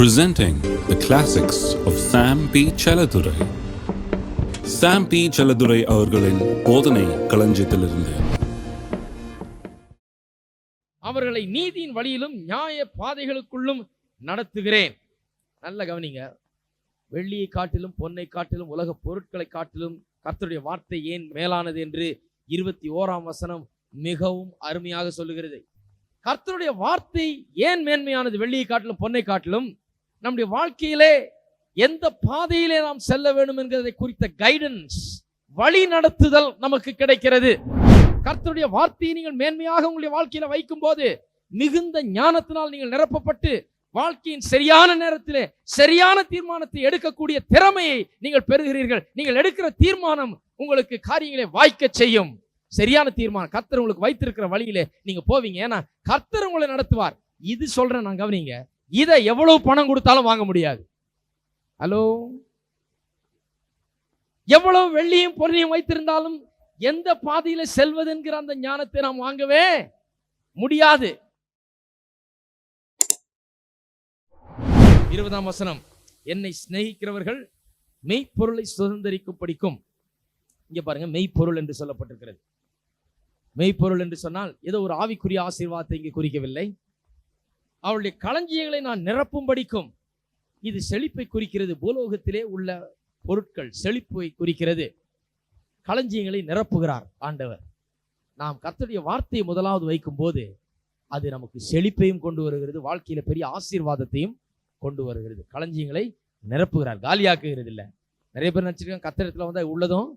Presenting the classics of Sam P. Chaladurai. Sam P. Chaladurai அவர்களின் போதனை களஞ்சியத்திலிருந்து அவர்களை நீதியின் வழியிலும் நியாய பாதைகளுக்குள்ளும் நடத்துகிறேன். நல்ல கவனிங்க. வெள்ளியை காட்டிலும் பொன்னை காட்டிலும் உலக பொருட்களை காட்டிலும் கர்த்தருடைய வார்த்தை ஏன் மேலானது என்று 21ஆம் வசனம் மிகவும் அருமையாக சொல்லுகிறது. கர்த்தருடைய வார்த்தை ஏன் மேன்மையானது? வெள்ளியை காட்டிலும் பொன்னை காட்டிலும் நம்முடைய வாழ்க்கையிலே எந்த பாதையிலே நாம் செல்ல வேண்டும் என்கிறதை குறித்த கைடன்ஸ், வழி நடத்துதல் நமக்கு கிடைக்கிறது. கர்த்தருடைய வார்த்தையை நீங்கள் மேன்மையாக உங்களுடைய வாழ்க்கையில வைக்கும் போது மிகுந்த ஞானத்தினால் நீங்கள் நிரப்பப்பட்டு வாழ்க்கையின் சரியான நேரத்திலே சரியான தீர்மானத்தை எடுக்கக்கூடிய திறமையை நீங்கள் பெறுகிறீர்கள். நீங்கள் எடுக்கிற தீர்மானம் உங்களுக்கு காரியங்களை வாய்க்க செய்யும். சரியான தீர்மானம் கர்த்தர் உங்களுக்கு வைத்திருக்கிற வழியிலே நீங்க போவீங்க. ஏன்னா கர்த்தர் உங்களை நடத்துவார். இது சொல்றேன் நான், கவனிங்க. இதை எவ்வளவு பணம் கொடுத்தாலும் வாங்க முடியாது. ஹலோ, எவ்வளவு வெள்ளியும் பொன்னையும் வைத்திருந்தாலும் எந்த பாதையில செல்வது என்கிற அந்த ஞானத்தை நாம் வாங்கவே முடியாது. 20ஆம் வசனம், என்னை சிநேகிக்கிறவர்கள் மெய்ப்பொருளை சுதந்தரிக்கும் படிக்கும். இங்க பாருங்க, மெய்ப்பொருள் என்று சொல்லப்பட்டிருக்கிறது. மெய்ப்பொருள் என்று சொன்னால் ஏதோ ஒரு ஆவிக்குரிய ஆசீர்வாதத்தை இங்கே குறிக்கவில்லை. அவளுடைய களஞ்சியங்களை நான் நிரப்பும் படிக்கும். இது செழிப்பை குறிக்கிறது. பூலோகத்திலே உள்ள பொருட்கள் செழிப்பை குறிக்கிறது. களஞ்சியங்களை நிரப்புகிறார் ஆண்டவர். நாம் கர்த்தருடைய வார்த்தையை முதலாவது வைக்கும் போது அது நமக்கு செழிப்பையும் கொண்டு வருகிறது, வாழ்க்கையில பெரிய ஆசீர்வாதத்தையும் கொண்டு வருகிறது. களஞ்சியங்களை நிரப்புகிறார், காலியாக்குகிறது இல்லை. நிறைய பேர் நினைச்சிருக்காங்க கர்த்தரத்துல வந்தா உள்ளதும்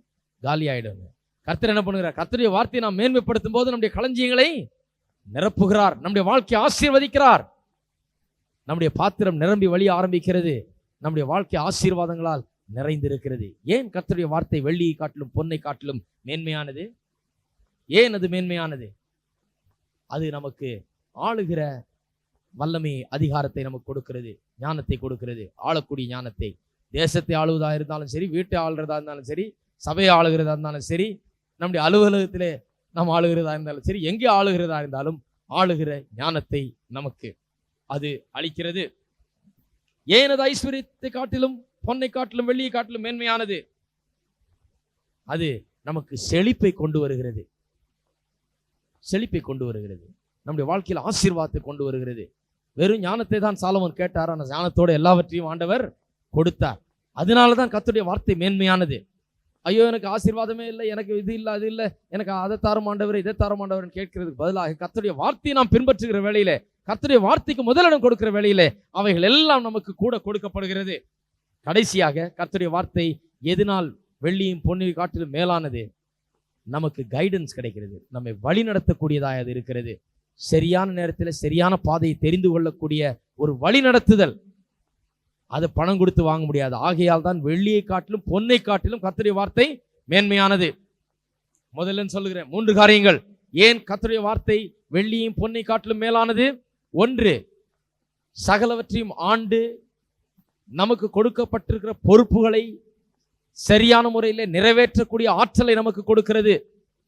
காலி ஆயிடுங்க. கர்த்தர் என்ன பண்ணுகிறார்? கர்த்தருடைய வார்த்தையை நாம் மேன்மைப்படுத்தும் போது நம்முடைய களஞ்சியங்களை நிரப்புகிறார், நம்முடைய வாழ்க்கையை ஆசீர்வதிக்கிறார். நம்முடைய பாத்திரம் நிரம்பி வழிய ஆரம்பிக்கிறது. நம்முடைய வாழ்க்கை ஆசீர்வாதங்களால் நிறைந்திருக்கிறது. ஏன் கர்த்தருடைய வார்த்தை வெள்ளியை காட்டிலும் பொன்னை காட்டிலும் மேன்மையானது? ஏன் அது மேன்மையானது? அது நமக்கு ஆளுகிற வல்லமை, அதிகாரத்தை நமக்கு கொடுக்கிறது, ஞானத்தை கொடுக்கிறது, ஆளக்கூடிய ஞானத்தை. தேசத்தை ஆளுவதா இருந்தாலும் சரி, வீட்டை ஆளுறதா இருந்தாலும் சரி, சபையை ஆளுகிறதா இருந்தாலும் சரி, நம்முடைய அலுவலகத்திலே நாம் ஆளுகிறதா இருந்தாலும் சரி, எங்கே ஆளுகிறதா இருந்தாலும் ஆளுகிற ஞானத்தை நமக்கு அது அளிக்கிறது. ஏன் அது ஐஸ்வர்யத்தை காட்டிலும் பொன்னை காட்டிலும் வெள்ளியை காட்டிலும் மேன்மையானது? அது நமக்கு செழிப்பை கொண்டு வருகிறது. செழிப்பை கொண்டு வருகிறது, நம்முடைய வாழ்க்கையில் ஆசீர்வாதத்தை கொண்டு வருகிறது. வெறும் ஞானத்தை தான் சாலமோன் கேட்டார், ஆனால் ஞானத்தோட எல்லாவற்றையும் ஆண்டவர் கொடுத்தார். அதனாலதான் கர்த்தருடைய வார்த்தை மேன்மையானது. ஐயோ, எனக்கு ஆசீர்வாதமே இல்லை, எனக்கு இது இல்லை, அது இல்லை, எனக்கு அதை தாரும் ஆண்டவர், இதை தாரும் ஆண்டவர் கேட்கிறதுக்கு பதிலாக கர்த்தருடைய வார்த்தையை நாம் பின்பற்றுகிற வேளையிலே, கர்த்தருடைய வார்த்தைக்கு முதலிடம் கொடுக்கிற வேளையிலே அவைகள் எல்லாம் நமக்கு கூட கொடுக்கப்படுகிறது. கடைசியாக கர்த்தருடைய வார்த்தை எதனால் வெள்ளியும் பொன்னையும் காட்டிலும் மேலானது? நமக்கு கைடன்ஸ் கிடைக்கிறது, நம்மை வழி நடத்தக்கூடியதாக அது இருக்கிறது. சரியான நேரத்தில் சரியான பாதையை தெரிந்து கொள்ளக்கூடிய ஒரு வழி நடத்துதல். அது பணம் கொடுத்து வாங்க முடியாது. ஆகையால் தான் வெள்ளியை காட்டிலும் பொன்னை காட்டிலும் கர்த்தருடைய வார்த்தை மேன்மையானது. முதல்ல சொல்லுகிறேன் 3 காரியங்கள். ஏன் கர்த்தருடைய வார்த்தை வெள்ளியும் பொன்னை காட்டிலும் மேலானது? 1, சகலவற்றையும் ஆண்டு நமக்கு கொடுக்கப்பட்டிருக்கிற பொறுப்புகளை சரியான முறையில் நிறைவேற்றக்கூடிய ஆற்றலை நமக்கு கொடுக்கிறது.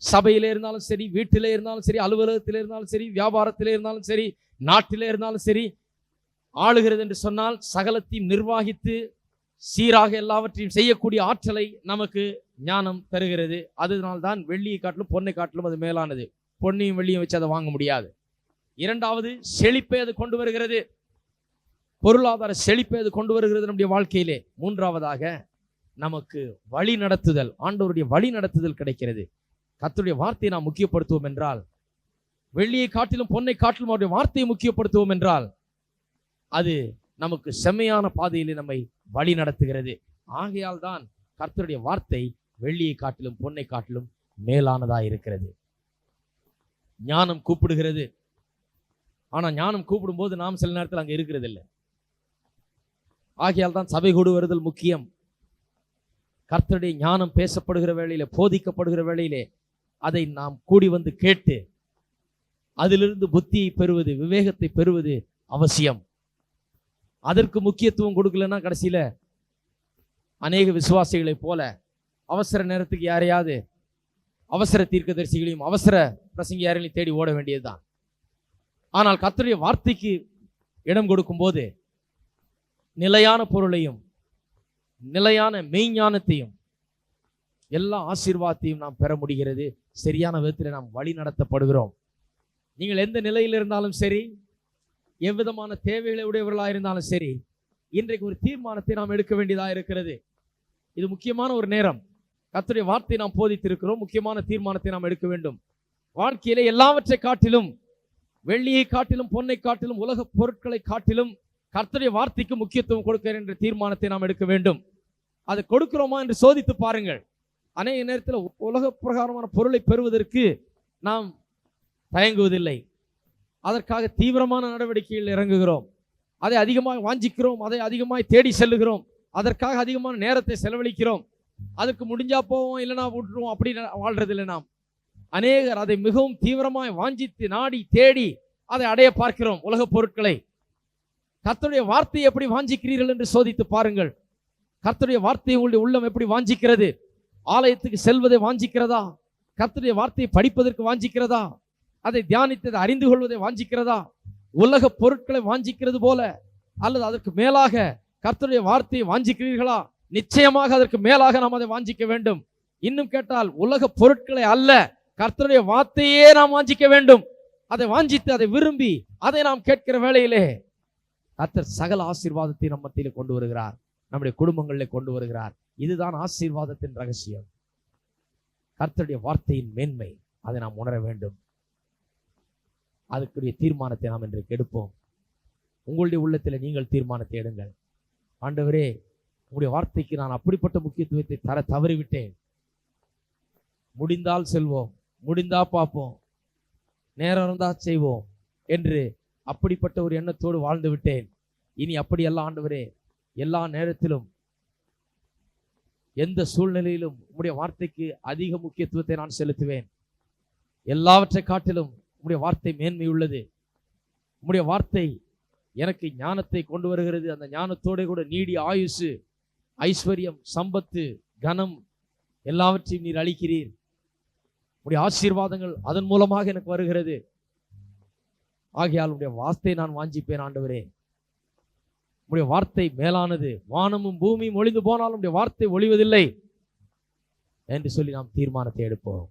சபையிலே இருந்தாலும் சரி, வீட்டிலே இருந்தாலும் சரி, அலுவலகத்திலே இருந்தாலும் சரி, வியாபாரத்திலே இருந்தாலும் சரி, நாட்டிலே இருந்தாலும் சரி, ஆளுகிறது என்று சொன்னால் சகலத்தையும் நிர்வாகித்து சீராக எல்லாவற்றையும் செய்யக்கூடிய ஆற்றலை நமக்கு ஞானம் தருகிறது. அதனால்தான் வெள்ளியை காட்டிலும் பொன்னை காட்டிலும் அது மேலானது. பொன்னையும் வெள்ளியும் வச்சு அதை வாங்க முடியாது. 2வது, செழிப்பை அது கொண்டு வருகிறது. பொருளாதார செழிப்பை அது கொண்டு வருகிறது நம்முடைய வாழ்க்கையிலே. 3வதாக, நமக்கு வழி நடத்துதல், ஆண்டவருடைய வழி நடத்துதல் கிடைக்கிறது. கர்த்தருடைய வார்த்தையை நாம் முக்கியப்படுத்துவோம் என்றால், வெள்ளியை காட்டிலும் பொன்னை காட்டிலும் அவருடைய வார்த்தையை முக்கியப்படுத்துவோம் என்றால், அது நமக்கு செம்மையான பாதையிலே நம்மை வழி நடத்துகிறது. ஆகையால் தான் கர்த்தருடைய வார்த்தை வெள்ளியை காட்டிலும் பொன்னை காட்டிலும் மேலானதா இருக்கிறது. ஞானம் கூப்பிடுகிறது. ஆனா ஞானம் கூப்பிடும் போது நாம் சில நேரத்தில் அங்க இருக்கிறது இல்லை. ஆகையால் தான் சபை கூடு வருதல் முக்கியம். கர்த்தருடைய ஞானம் பேசப்படுகிற வேளையிலே, போதிக்கப்படுகிற வேளையிலே அதை நாம் கூடி வந்து கேட்டு அதிலிருந்து புத்தியை பெறுவது, விவேகத்தை பெறுவது அவசியம். அதற்கு முக்கியத்துவம் கொடுக்கலன்னா கடைசியில அநேக விசுவாசிகளை போல அவசர நேரத்துக்கு யாரையாவது, அவசர தீர்க்கதரிசிகளையும் அவசர பிரசங்க யாரையும் தேடி ஓட வேண்டியதுதான். ஆனால் கர்த்தருடைய வார்த்தைக்கு இடம் கொடுக்கும் போது நிலையான பொருளையும் நிலையான மெய்ஞானத்தையும் எல்லா ஆசீர்வாதத்தையும் நாம் பெற முடிகிறது. சரியான விதத்தில் நாம் வழி நடத்தப்படுகிறோம். நீங்கள் எந்த நிலையில் இருந்தாலும் சரி, எவ்விதமான தேவைகளை உடையவர்களாக இருந்தாலும் சரி, இன்றைக்கு ஒரு தீர்மானத்தை நாம் எடுக்க வேண்டியதாக இருக்கிறது. இது முக்கியமான ஒரு நேரம். கர்த்தருடைய வார்த்தை நாம் போதித்திருக்கிறோம். முக்கியமான தீர்மானத்தை நாம் எடுக்க வேண்டும். வாழ்க்கையிலே எல்லாவற்றை காட்டிலும், வெள்ளியை காட்டிலும், பொன்னை காட்டிலும், உலக பொருட்களை காட்டிலும் கர்த்தருடைய வார்த்தைக்கு முக்கியத்துவம் கொடுக்கிறேன் என்ற தீர்மானத்தை நாம் எடுக்க வேண்டும். அதை கொடுக்கிறோமா என்று சோதித்து பாருங்கள். அநேக நேரத்தில் உலக பிரகாரமான பொருளை பெறுவதற்கு நாம் தயங்குவதில்லை. அதற்காக தீவிரமான நடவடிக்கையில் இறங்குகிறோம். அதை அதிகமாக வாஞ்சிக்கிறோம், அதை அதிகமாக தேடி செல்லுகிறோம், அதற்காக அதிகமான நேரத்தை செலவழிக்கிறோம். அதுக்கு முடிஞ்சா போவோம், இல்லைனா விட்டுருவோம், அப்படி வாழ்றதில்லை. நாம் அநேகர் அதை மிகவும் தீவிரமாய் வாஞ்சித்து நாடி தேடி அதை அடைய பார்க்கிறோம். உலக பொருட்களை கர்த்தருடைய வார்த்தையை எப்படி வாஞ்சிக்கிறீர்கள் என்று சோதித்து பாருங்கள். கர்த்தருடைய வார்த்தையை உங்களுடைய உள்ளம் எப்படி வாஞ்சிக்கிறது? ஆலயத்துக்கு செல்வதை வாஞ்சிக்கிறதா? கர்த்தருடைய வார்த்தையை படிப்பதற்கு வாஞ்சிக்கிறதா? அதை தியானித்ததை அறிந்து கொள்வதை வாஞ்சிக்கிறதா? உலக பொருட்களை வாஞ்சிக்கிறது போல அல்லது அதற்கு மேலாக கர்த்தருடைய வார்த்தையை வாஞ்சிக்கிறீர்களா? நிச்சயமாக அதற்கு மேலாக நாம் அதை வாஞ்சிக்க வேண்டும். இன்னும் கேட்டால் உலக பொருட்களை அல்ல, கர்த்தருடைய வார்த்தையே நாம் வாஞ்சிக்க வேண்டும். அதை வாஞ்சித்து அதை விரும்பி அதை நாம் கேட்கிற வேளையிலே கர்த்தர் சகல ஆசீர்வாதத்தை நம் மத்தியிலே கொண்டு வருகிறார், நம்முடைய குடும்பங்களிலே கொண்டு வருகிறார். இதுதான் ஆசீர்வாதத்தின் ரகசியம். கர்த்தருடைய வார்த்தையின் மேன்மை, அதை நாம் உணர வேண்டும். அதுக்குரிய தீர்மானத்தை நாம் இன்றைக்கு எடுப்போம். உங்களுடைய உள்ளத்தில் நீங்கள் தீர்மானத்தை எடுங்கள். ஆண்டவரே, உங்களுடைய வார்த்தைக்கு நான் அப்படிப்பட்ட முக்கியத்துவத்தை தர தவறிவிட்டேன். முடிந்தால் செல்வோம், முடிந்தா பார்ப்போம், நேரம் இருந்தா செய்வோம் என்று அப்படிப்பட்ட ஒரு எண்ணத்தோடு வாழ்ந்து விட்டேன். இனி அப்படியெல்லாம் ஆண்டவரே, எல்லா நேரத்திலும் எந்த சூழ்நிலையிலும் உம்முடைய வார்த்தைக்கு அதிக முக்கியத்துவத்தை நான் செலுத்துவேன். எல்லாவற்றை காட்டிலும் உம்முடைய வார்த்தை மேன்மை உள்ளது. உம்முடைய வார்த்தை எனக்கு ஞானத்தை கொண்டு வருகிறது. அந்த ஞானத்தோட கூட நீடிய ஆயுசு, ஐஸ்வர்யம், சம்பத்து, கனம் எல்லாவற்றையும் நீர் அளிக்கிறீர். உம்முடைய ஆசீர்வாதங்கள் அதன் மூலமாக எனக்கு வருகிறது. ஆகையால் உம்முடைய வார்த்தை நான் வாஞ்சிப்பேன். ஆண்டவரே, உம்முடைய வார்த்தை மேலானது. வானமும் பூமியும் ஒளிந்து போனாலும் உம்முடைய வார்த்தை ஒளிவதில்லை என்று சொல்லி நாம் தீர்மானத்தை எடுப்போம்.